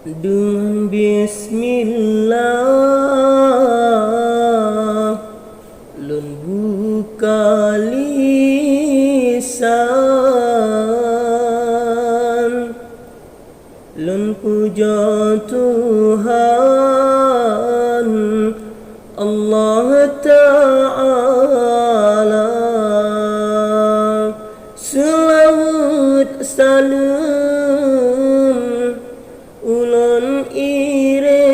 Dengan Bismillah lun buka lisan, lun puja Tuhan Allah Ta'ala. Selawat salam ulun iringkan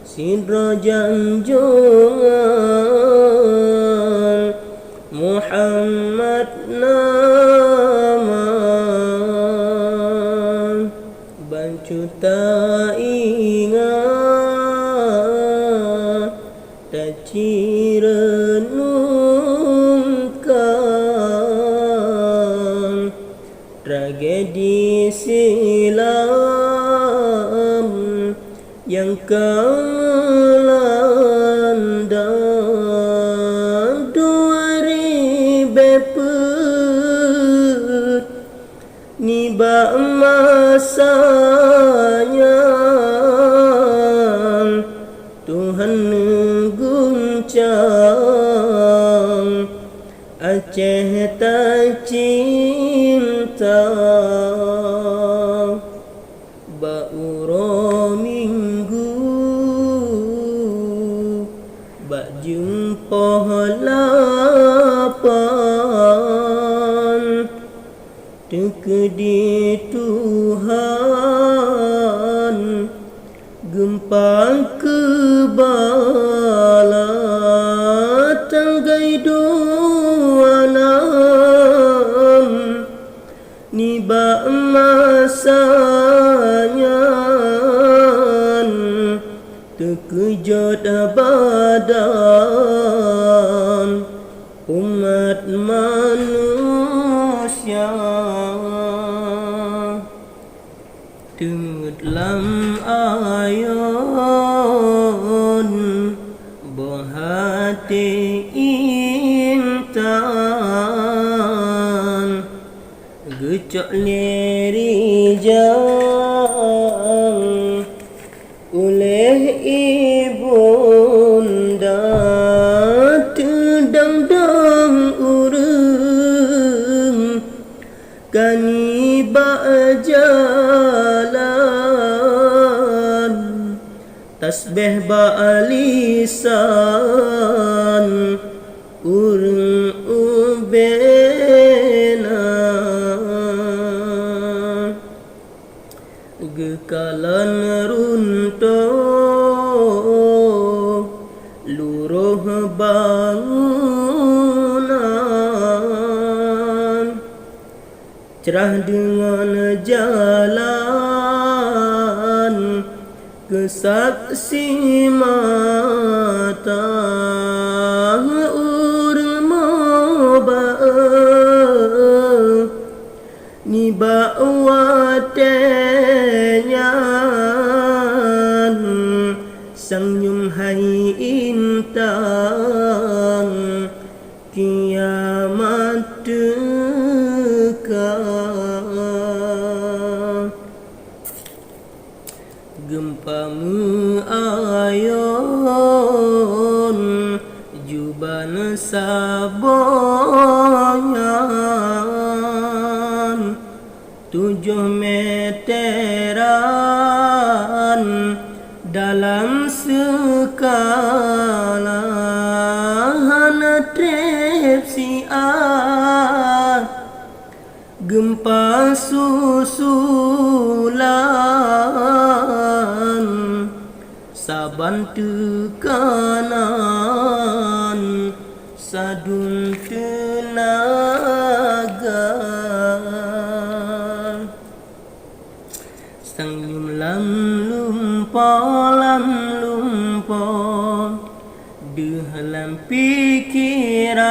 sidra janjungan Muhammad nama bancuta ingat taci renungkan tragedi silam yang melanda 2004 niba masanya Tuhan guncang Aceh tak cinta Bauro minggu Bak jumpa lapan Tekedi Tuhan Gempa kebala Tanggai duanam Niba masanya Terkejut badan Umat manusia Dalam ayun Berhati intan Gecok lerijang Oleh ibunda Terdang-dang urung Kani ba'jalan Tasbih ba'alisan Urung ubena Gekalan runtuh Luruh bangunan Cerah dengan jalan Kesaksi mata Urang mabah Niba watenya Sang nyum hai intang Kiamat dekat Gempa ayun Juban sabonyan 7 meteran dalam skala trepsian gempa susulan saban tekanan sadun tenaga sang lam lumpa dalam pikiran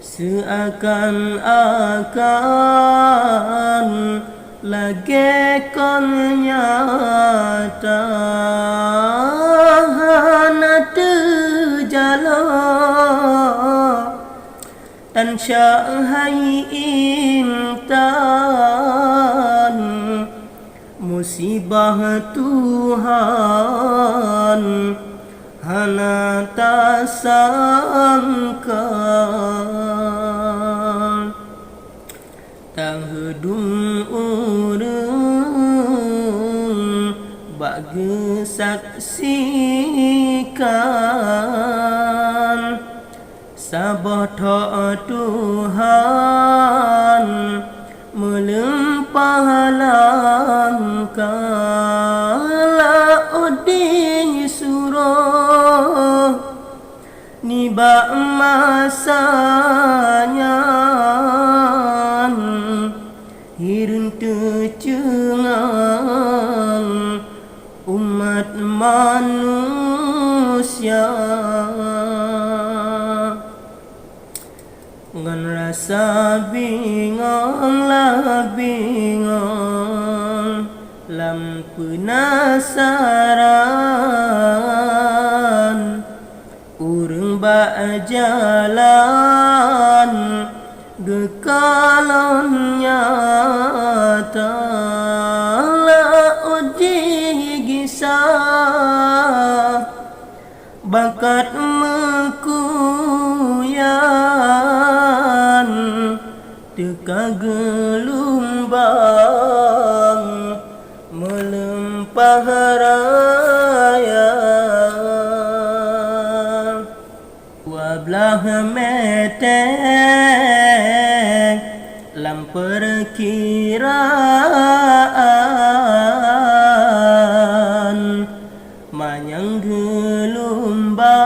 seakan-akan lagi kon nyata hana terjala dan syahai intan, musibah Tuhan hana tak sangka. Tak hedung urang bagi saksikan, sabah tak Tuhan melempah langkah. La oding surah nibak masanya, hirun tercengang umat manusia. Ngan rasa bingung lah bingung, lam penasaran, urang bak jalan gekalon nyata. La uji gisah bakat mekuyan, teka gelombang melempah raya. Wablah metek lam perkiraan, manyang gelombang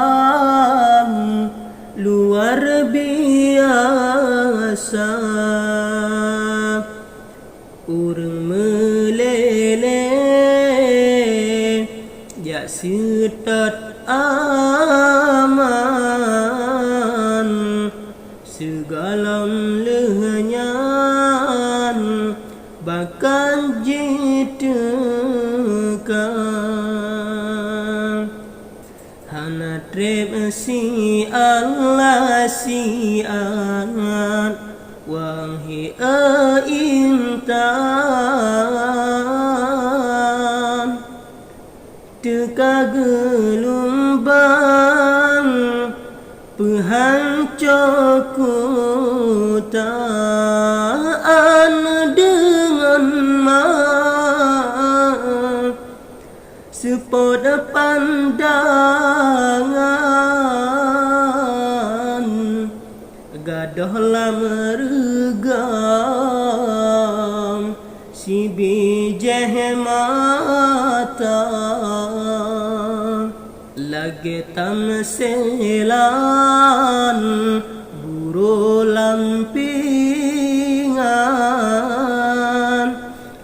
luar biasa. Urang meleleh jak setat aman, segalam lehnyan bakal jitekan. Hana trep si'an wanghi intan, teka gelombang pehancur kutaan dengan sepot pandangan, gadah lam regam si bijeh mata. Lagi tamselan buru lampingan,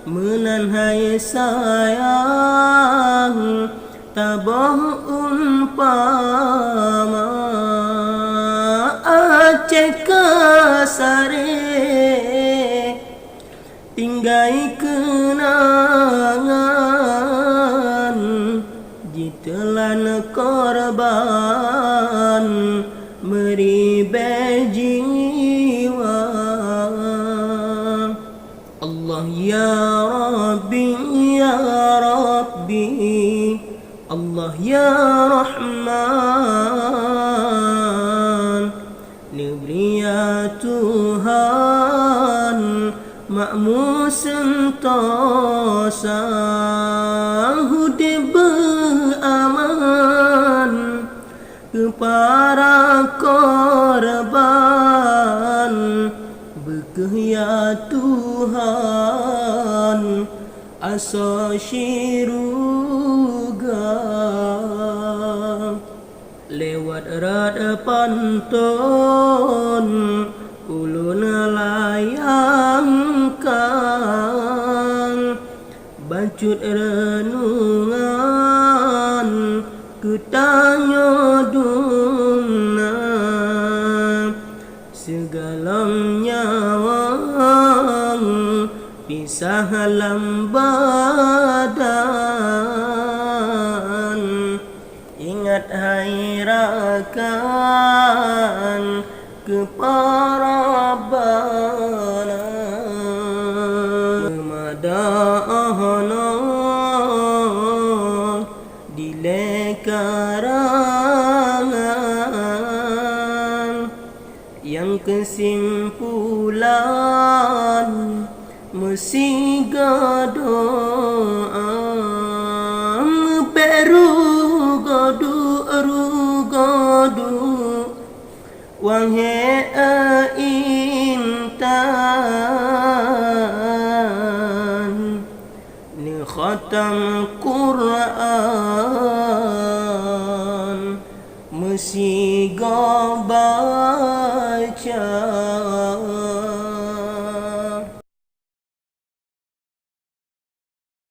menanhai sayang tabah umpama. Aceh kasare tinggai kenangan, jitelan korban meribah jiwa. Allah ya Rabbi ya Rabbi, Allah ya Rahman, negeri ya Tuhan makmu sentosa, hudib beraman kepada korban. Bekeh ya Tuhan asa syiruga, lewat rada pantun ulun layangkan, bacut renungan kutanya duna, segalam nyawang pisah lam badan. Ingat hai rakan keparabana madahana dilekarangan yang kesimpulan mesti doa beru godu wahai intan ni khatam Quran mesti